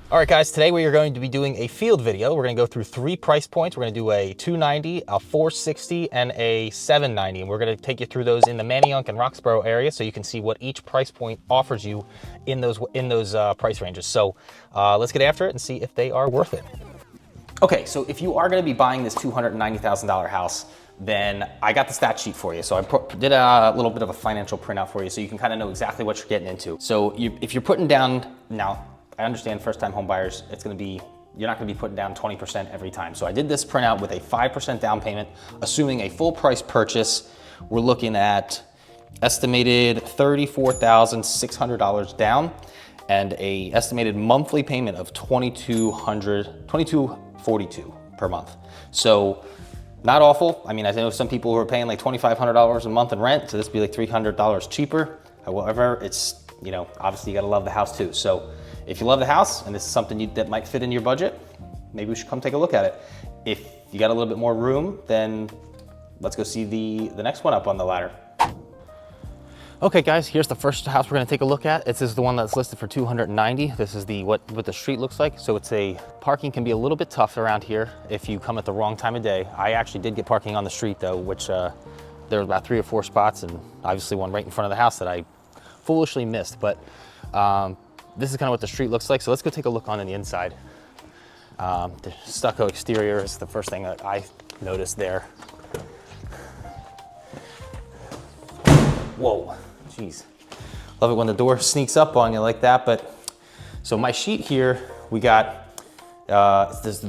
All right, guys, today we are going to be doing a field video. We're going to go through 3 price points. We're going to do a 290, a 460, and a 790. And we're going to take you through those in the Manayunk and Roxborough area so you can see what each price point offers you in those price ranges. So let's get after it and see if they are worth it. Okay, so if you are going to be buying this $290,000 house, then I got the stat sheet for you. So I did a little bit of a financial printout for you so you can kind of know exactly what you're getting into. So if you're putting down, now I understand first-time home buyers, you're not gonna be putting down 20% every time. So I did this printout with a 5% down payment, assuming a full price purchase. We're looking at estimated $34,600 down and a estimated monthly payment of $2,242 per month. So not awful. I mean, I know some people who are paying like $2,500 a month in rent, so this would be like $300 cheaper. However, it's, obviously you gotta love the house too. So if you love the house and this is something that might fit in your budget, maybe we should come take a look at it. If you got a little bit more room, then let's go see the next one up on the ladder. Okay guys, here's the first house we're gonna take a look at. This is the one that's listed for 290. This is what the street looks like. So parking can be a little bit tough around here if you come at the wrong time of day. I actually did get parking on the street though, which there were about 3 or 4 spots and obviously one right in front of the house that I foolishly missed. But this is kind of what the street looks like. So let's go take a look on the inside. The stucco exterior is the first thing that I noticed there. Whoa, jeez. Love it when the door sneaks up on you like that. But so my sheet here, we got, let's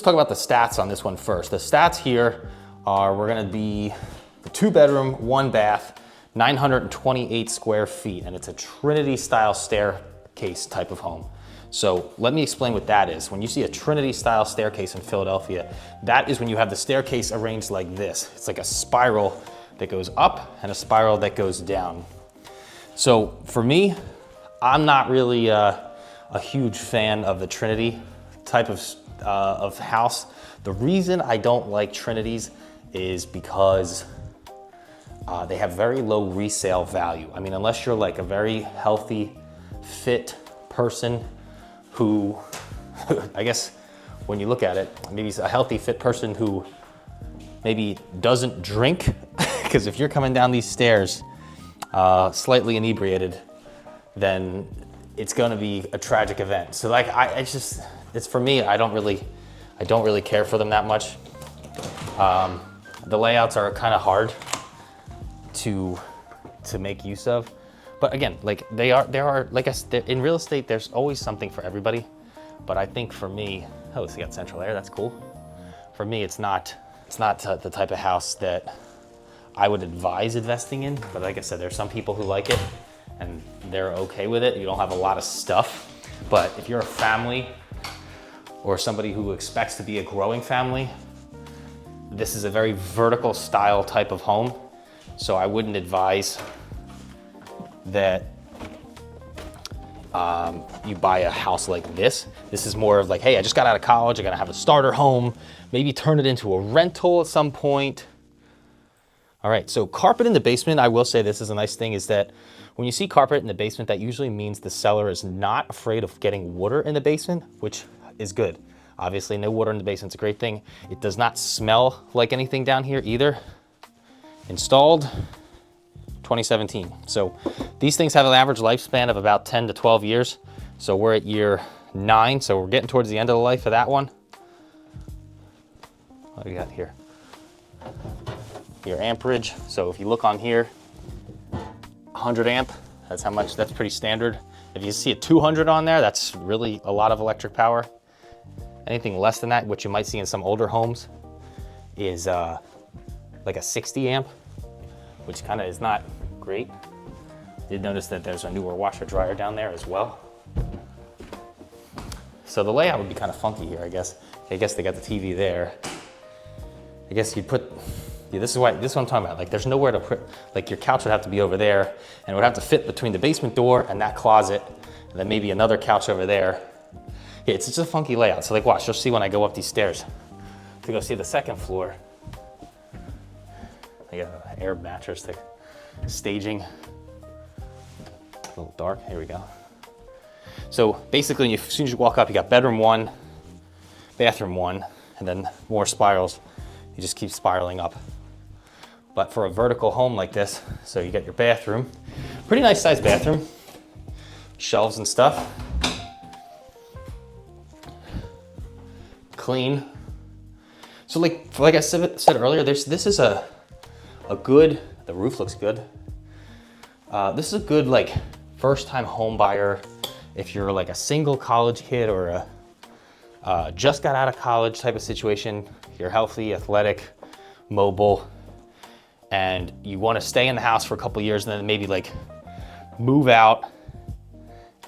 talk about the stats on this one first. The stats here we're gonna be the 2-bedroom, 1-bath, 928 square feet, and it's a Trinity style staircase type of home. So let me explain what that is. When you see a Trinity style staircase in Philadelphia, that is when you have the staircase arranged like this. It's like a spiral that goes up and a spiral that goes down. So for me, I'm not really a huge fan of the Trinity type of house. The reason I don't like Trinities is because they have very low resale value. I mean, unless you're like a very healthy, fit person who, I guess when you look at it, maybe he's a healthy, fit person who maybe doesn't drink, because if you're coming down these stairs slightly inebriated, then it's gonna be a tragic event. So like, it's for me, I don't really care for them that much. The layouts are kind of hard to make use of. But again, like there are, like I said, in real estate, there's always something for everybody. But I think for me, oh, so you got central air, that's cool. For me, it's not the type of house that I would advise investing in. But like I said, there's some people who like it and they're okay with it. You don't have a lot of stuff. But if you're a family or somebody who expects to be a growing family, this is a very vertical style type of home. So I wouldn't advise that you buy a house like this. This is more of like, hey, I just got out of college, I'm gonna have a starter home, maybe turn it into a rental at some point. All right, so carpet in the basement, I will say this is a nice thing, is that when you see carpet in the basement, that usually means the seller is not afraid of getting water in the basement, which is good. Obviously, no water in the basement's a great thing. It does not smell like anything down here either. Installed 2017. So these things have an average lifespan of about 10 to 12 years. So we're at year 9. So we're getting towards the end of the life of that one. What do we got here? Your amperage. So if you look on here, 100 amp, that's how much, that's pretty standard. If you see a 200 on there, that's really a lot of electric power. Anything less than that, which you might see in some older homes, is like a 60 amp, which kind of is not great. Did notice that there's a newer washer dryer down there as well. So the layout would be kind of funky here, I guess. I guess they got the TV there. I guess you'd put, yeah, this is what I'm talking about. Like there's nowhere to put, like your couch would have to be over there and it would have to fit between the basement door and that closet, and then maybe another couch over there. Yeah, it's just a funky layout. So like watch, you'll see when I go up these stairs to go see the second floor. I got an air mattress there. Staging. A little dark, here we go. So basically, as soon as you walk up, you got bedroom 1, bathroom 1, and then more spirals. You just keep spiraling up. But for a vertical home like this, so you got your bathroom, pretty nice sized bathroom, shelves and stuff, clean. So like I said earlier, this is a good, the roof looks good. This is a good like first time home buyer. If you're like a single college kid or a just got out of college type of situation, you're healthy, athletic, mobile, and you want to stay in the house for a couple years and then maybe like move out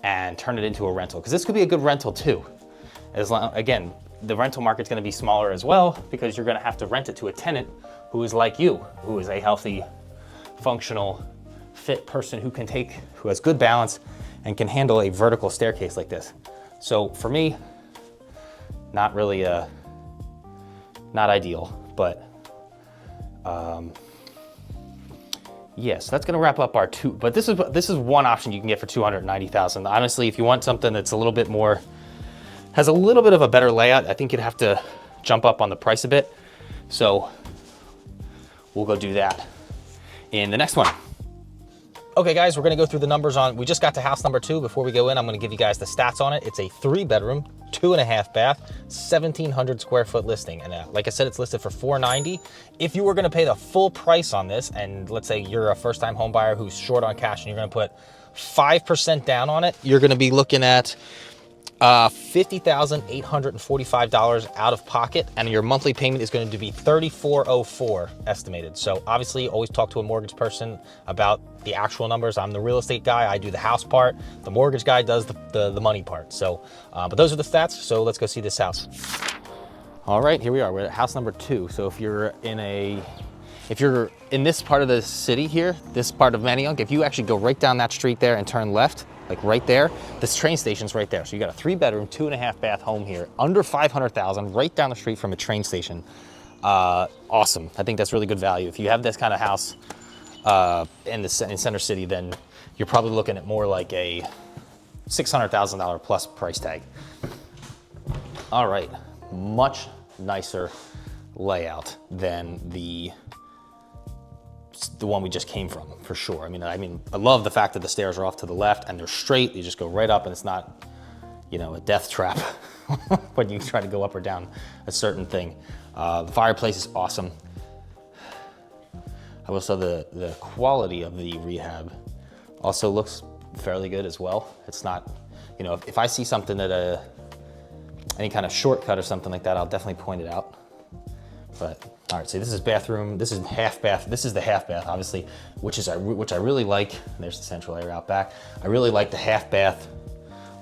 and turn it into a rental. Because this could be a good rental too. Again, the rental market's going to be smaller as well because you're going to have to rent it to a tenant who is like you, who is a healthy, functional, fit person who has good balance and can handle a vertical staircase like this. So for me, not really not ideal, but yes, that's gonna wrap up our two, but this is one option you can get for $290,000. Honestly, if you want something that's a little bit more, has a little bit of a better layout, I think you'd have to jump up on the price a bit. So we'll go do that in the next one. Okay guys, we're gonna go through the numbers on, we just got to house number 2. Before we go in, I'm gonna give you guys the stats on it. It's a 3-bedroom, 2.5 bath, 1,700 square foot listing. And like I said, it's listed for $490. If you were gonna pay the full price on this, and let's say you're a first time home buyer who's short on cash and you're gonna put 5% down on it, you're gonna be looking at $50,845 out of pocket, and your monthly payment is going to be $3,404 estimated. So obviously always talk to a mortgage person about the actual numbers. I'm the real estate guy, I do the house part, the mortgage guy does the money part. So but those are the stats, so let's go see this house. All right, here we are, we're at house number 2. So if you're in this part of the city here, this part of Manayunk, if you actually go right down that street there and turn left, like right there, this train station's right there. So you got a 3-bedroom, 2.5 bath home here, under $500,000, right down the street from a train station. Awesome. I think that's really good value. If you have this kind of house in Center City, then you're probably looking at more like a $600,000 plus price tag. All right, much nicer layout than the one we just came from, for sure. I mean, I love the fact that the stairs are off to the left and they're straight. You just go right up and it's not, you know, a death trap when you try to go up or down a certain thing. The fireplace is awesome. I will say the quality of the rehab also looks fairly good as well. It's not, you know, if I see something that any kind of shortcut or something like that, I'll definitely point it out. But all right, so this is bathroom, this is half bath, this is the half bath, obviously, which I really like. There's the central area out back. I really like the half bath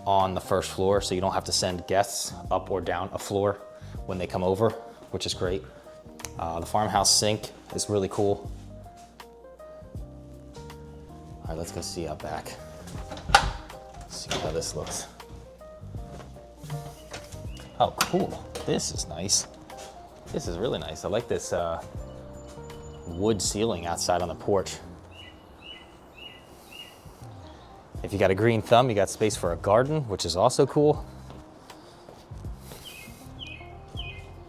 on the first floor, so you don't have to send guests up or down a floor when they come over, which is great. The farmhouse sink is really cool. All right, let's go see out back. Let's see how this looks. Oh, cool, this is nice. This is really nice. I like this wood ceiling outside on the porch. If you got a green thumb, you got space for a garden, which is also cool.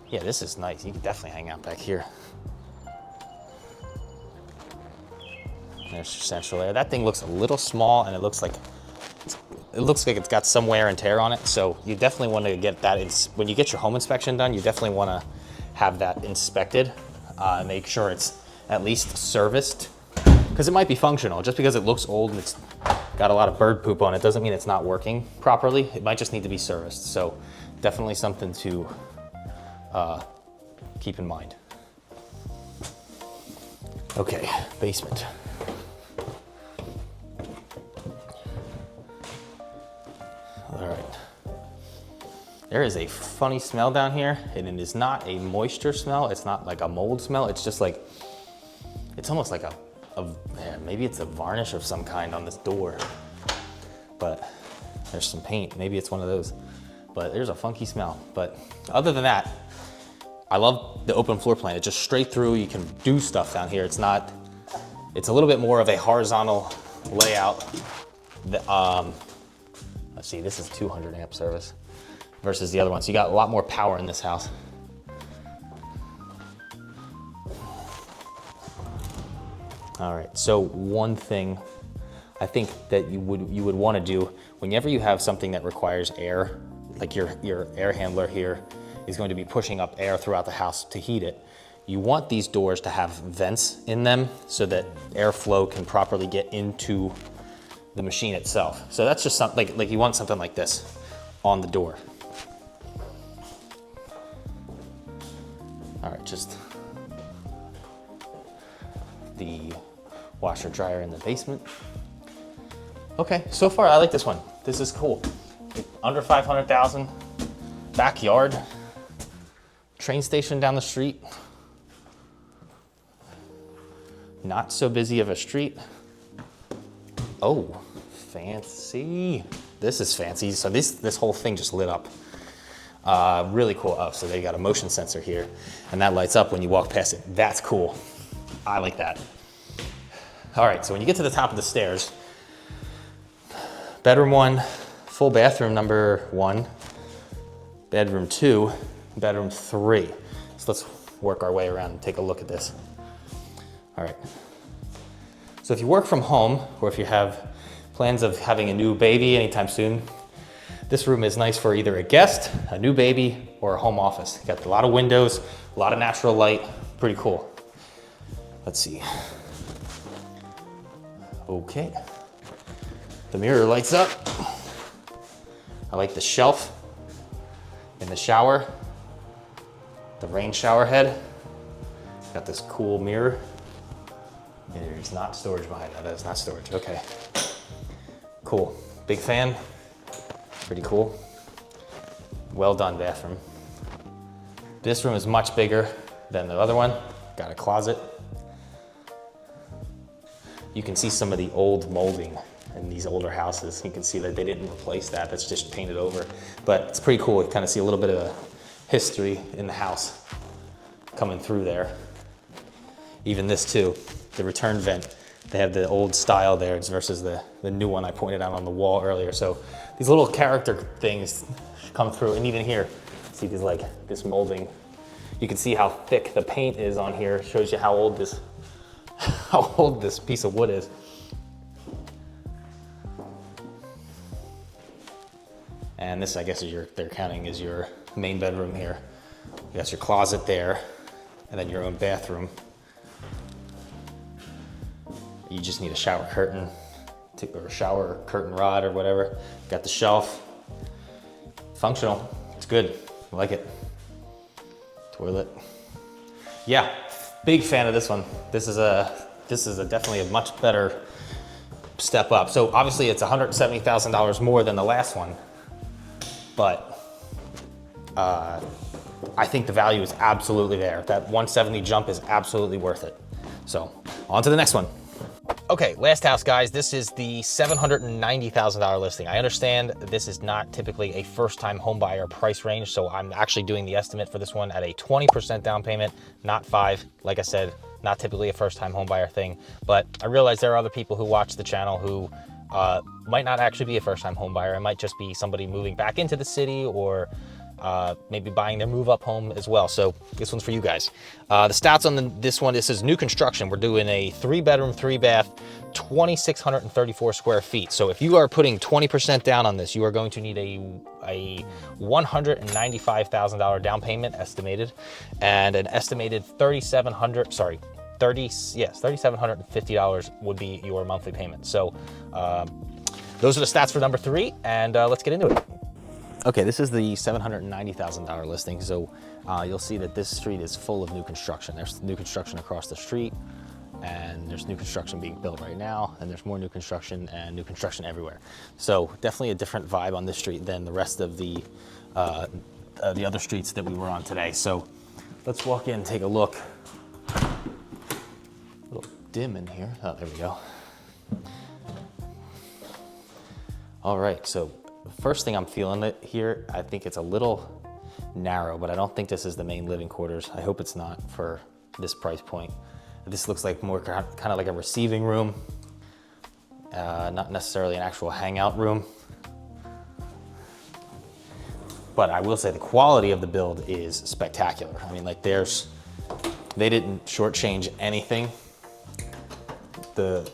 Yeah, this is nice. You can definitely hang out back here. There's your central area. That thing looks a little small, and it looks like it's got some wear and tear on it. So you definitely want to get that. When you get your home inspection done, you definitely want to have that inspected, make sure it's at least serviced, because it might be functional. Just because it looks old and it's got a lot of bird poop on it doesn't mean it's not working properly. It might just need to be serviced. So definitely something to keep in mind. Okay, basement. All right. There is a funny smell down here, and it is not a moisture smell. It's not like a mold smell. It's just like, it's almost like maybe it's a varnish of some kind on this door, but there's some paint. Maybe it's one of those, but there's a funky smell. But other than that, I love the open floor plan. It's just straight through. You can do stuff down here. It's a little bit more of a horizontal layout. Let's see, this is 200 amp service versus the other one. So you got a lot more power in this house. All right, so one thing I think that you would want to do whenever you have something that requires air, like your air handler here is going to be pushing up air throughout the house to heat it. You want these doors to have vents in them so that airflow can properly get into the machine itself. So that's just something like you want something like this on the door. All right, just the washer dryer in the basement. Okay, so far I like this one. This is cool. Under 500,000, backyard, train station down the street. Not so busy of a street. Oh, fancy. This is fancy. So this whole thing just lit up. Really cool. Oh, so they got a motion sensor here and that lights up when you walk past it. That's cool. I like that. All right, so when you get to the top of the stairs, bedroom 1, full bathroom number 1, bedroom 2, bedroom 3. So let's work our way around and take a look at this. All right. So if you work from home or if you have plans of having a new baby anytime soon, this room is nice for either a guest, a new baby, or a home office. Got a lot of windows, a lot of natural light, pretty cool. Let's see. Okay. The mirror lights up. I like the shelf in the shower, the rain shower head. Got this cool mirror. There's not storage behind that. That is not storage. Okay. Cool. Big fan. Pretty cool. Well done bathroom. This room is much bigger than the other one. Got a closet. You can see some of the old molding in these older houses. You can see that they didn't replace that. That's just painted over. But it's pretty cool. You kind of see a little bit of a history in the house coming through there. Even this too. The return vent, they have the old style there versus the new one I pointed out on the wall earlier. So these little character things come through, and even here, see these like this molding. You can see how thick the paint is on here. It shows you how old this piece of wood is. And this, I guess, is they're counting as your main bedroom here. You got your closet there, and then your own bathroom. You just need a shower curtain or a shower curtain rod or whatever. Got the shelf. Functional. It's good. I like it. Toilet. Yeah, big fan of this one. This is definitely a much better step up. So obviously it's $170,000 more than the last one, but I think the value is absolutely there. That 170 jump is absolutely worth it. So on to the next one. Okay, last house, guys. This is the $790,000 listing. I understand this is not typically a first-time homebuyer price range, so I'm actually doing the estimate for this one at a 20% down payment, not 5%. Like I said, not typically a first-time homebuyer thing, but I realize there are other people who watch the channel who might not actually be a first-time homebuyer. It might just be somebody moving back into the city or maybe buying their move-up home as well. So this one's for you guys. The stats on this one, this is new construction. We're doing a 3-bedroom, 3-bath, 2,634 square feet. So if you are putting 20% down on this, you are going to need a $195,000 down payment estimated, and an estimated $3,750 would be your monthly payment. So those are the stats for number 3, and let's get into it. Okay, this is the $790,000 listing. So you'll see that this street is full of new construction. There's new construction across the street, and there's new construction being built right now, and there's more new construction and new construction everywhere. So definitely a different vibe on this street than the rest of the other streets that we were on today. So let's walk in and take a look. A little dim in here. Oh, there we go. All right, so the first thing I'm feeling it here, I think it's a little narrow, but I don't think this is the main living quarters. I hope it's not for this price point. This looks like more kind of like a receiving room, not necessarily an actual hangout room. But I will say the quality of the build is spectacular. I mean, like they didn't shortchange anything. You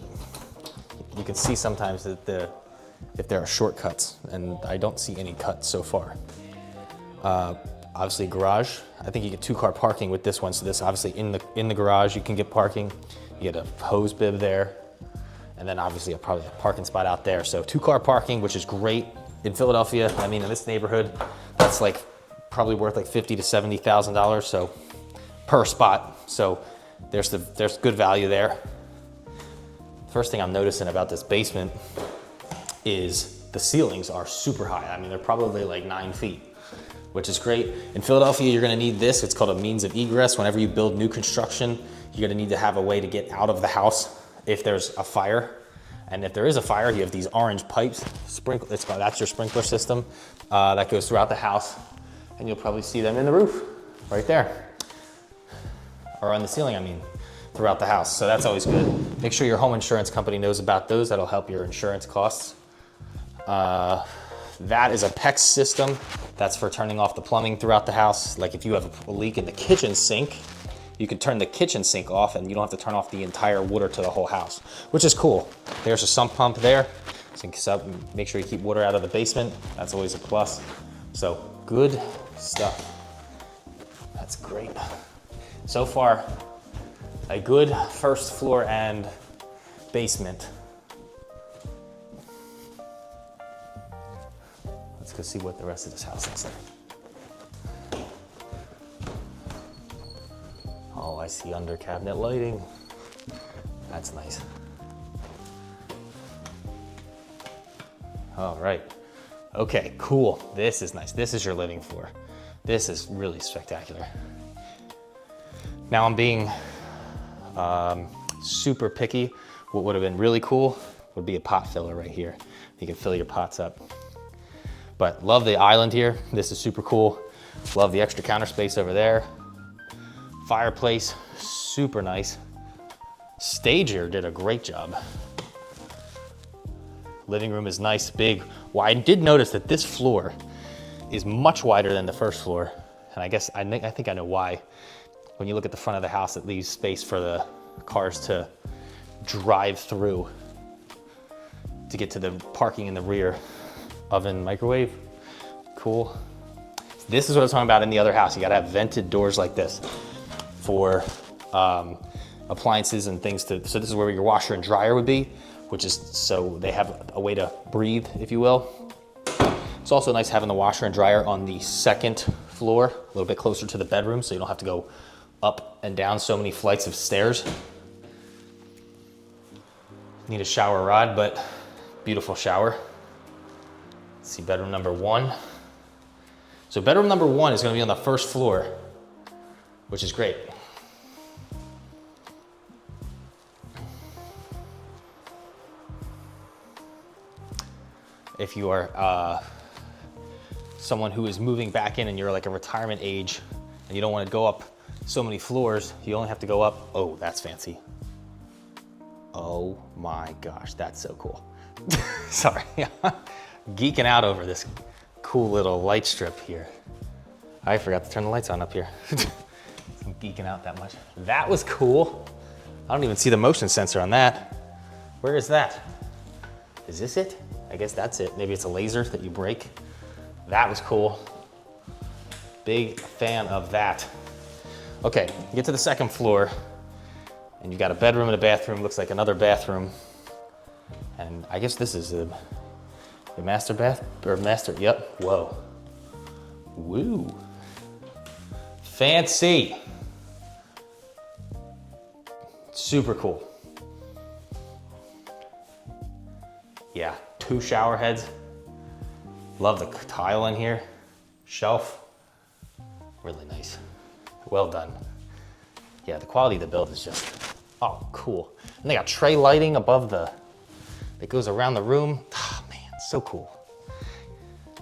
can see sometimes that if there are shortcuts, and I don't see any cuts so far. Obviously garage, I think you get 2-car parking with this one. So this obviously in the garage, you can get parking. You get a hose bib there. And then obviously probably a parking spot out there. So 2-car parking, which is great in Philadelphia. I mean, in this neighborhood, that's like probably worth like $50,000 to $70,000 so per spot. So there's good value there. First thing I'm noticing about this basement is the ceilings are super high. I mean, they're probably like 9 feet, which is great. In Philadelphia, you're gonna need this. It's called a means of egress. Whenever you build new construction, you're gonna need to have a way to get out of the house if there's a fire. And if there is a fire, you have these orange pipes, that's your sprinkler system that goes throughout the house. And you'll probably see them in the roof, right there. Or on the ceiling, I mean, throughout the house. So that's always good. Make sure your home insurance company knows about those. That'll help your insurance costs. That is a PEX system. That's for turning off the plumbing throughout the house. Like if you have a leak in the kitchen sink, you can turn the kitchen sink off and you don't have to turn off the entire water to the whole house, which is cool. There's a sump pump there. So make sure you keep water out of the basement. That's always a plus. So good stuff. That's great. So far, a good first floor and basement. Let's go see what the rest of this house looks like. Oh, I see under cabinet lighting. That's nice. All right. Okay, cool. This is nice. This is your living floor. This is really spectacular. Now I'm being super picky. What would have been really cool would be a pot filler right here. You can fill your pots up. But love the island here. This is super cool. Love the extra counter space over there. Fireplace, super nice. Stager did a great job. Living room is nice, big, wide. I did notice that this floor is much wider than the first floor. And I think I know why. When you look at the front of the house, it leaves space for the cars to drive through to get to the parking in the rear. Oven, microwave, cool. This is what I was talking about in the other house. You gotta have vented doors like this for appliances and things so this is where your washer and dryer would be, which is so they have a way to breathe, if you will. It's also nice having the washer and dryer on the second floor, a little bit closer to the bedroom, so you don't have to go up and down so many flights of stairs. Need a shower rod, but beautiful shower. Let's see bedroom number 1. So bedroom number 1 is gonna be on the first floor, which is great. If you are someone who is moving back in and you're like a retirement age and you don't want to go up so many floors, you only have to go up. Oh, that's fancy. Oh my gosh, that's so cool. Sorry, geeking out over this cool little light strip here. I forgot to turn the lights on up here. I'm geeking out that much. That was cool. I don't even see the motion sensor on that. Where is that? Is this it? I guess that's it. Maybe it's a laser that you break. That was cool. Big fan of that. Okay, you get to the second floor and you got a bedroom and a bathroom. Looks like another bathroom. And I guess this is the master bath, or master, yep, whoa. Woo. Fancy. Super cool. Yeah, 2 shower heads. Love the tile in here. Shelf, really nice. Well done. Yeah, the quality of the build is just, oh, cool. And they got tray lighting above that goes around the room. Oh man, so cool.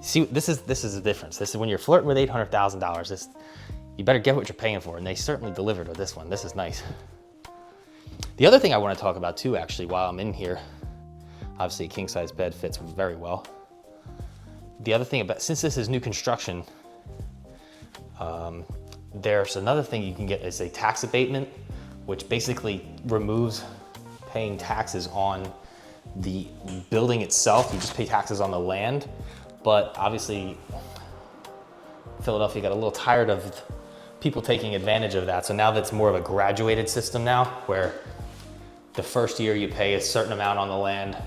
See, this is the difference. This is when you're flirting with $800,000, you better get what you're paying for, and they certainly delivered with this one. This is nice. The other thing I want to talk about too, actually, while I'm in here, obviously a king size bed fits very well. the other thing about, since this is new construction, there's another thing you can get is a tax abatement, which basically removes paying taxes on the building itself. You just pay taxes on the land. But obviously, Philadelphia got a little tired of people taking advantage of that. So now that's more of a graduated system now, where the first year you pay a certain amount on the land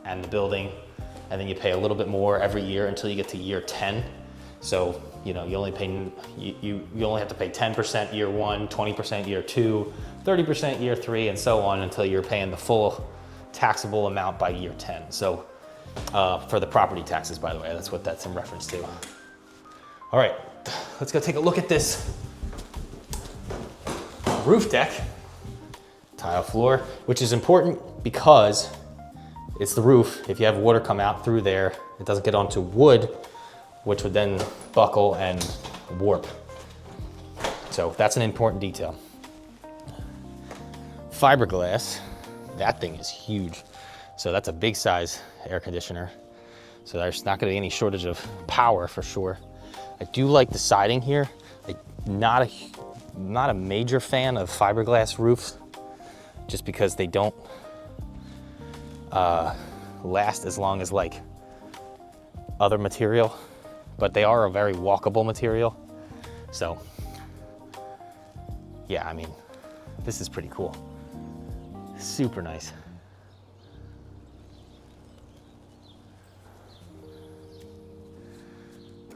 and the building, and then you pay a little bit more every year until you get to year 10. So, you know, you only have to pay 10% year 1, 20% year 2, 30% year 3, and so on until you're paying the full taxable amount by year 10. So for the property taxes, by the way, that's what that's in reference to. All right, let's go take a look at this roof deck, tile floor, which is important because it's the roof. If you have water come out through there, it doesn't get onto wood, which would then buckle and warp. So that's an important detail. Fiberglass, that thing is huge. So that's a big size air conditioner. So there's not gonna be any shortage of power for sure. I do like the siding here. I'm not a major fan of fiberglass roofs, just because they don't last as long as like other material, but they are a very walkable material. So yeah, I mean, this is pretty cool. Super nice.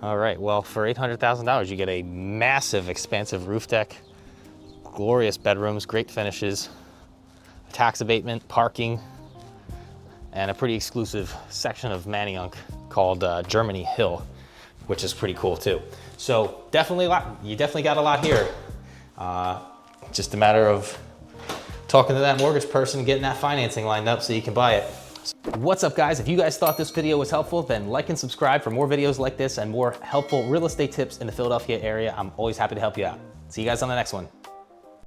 All right, well, for $800,000, you get a massive, expansive roof deck, glorious bedrooms, great finishes, a tax abatement, parking, and a pretty exclusive section of Manayunk called Germany Hill, which is pretty cool too. So definitely you definitely got a lot here. Just a matter of talking to that mortgage person and getting that financing lined up so you can buy it. What's up, guys? If you guys thought this video was helpful, then like and subscribe for more videos like this and more helpful real estate tips in the Philadelphia area. I'm always happy to help you out. See you guys on the next one.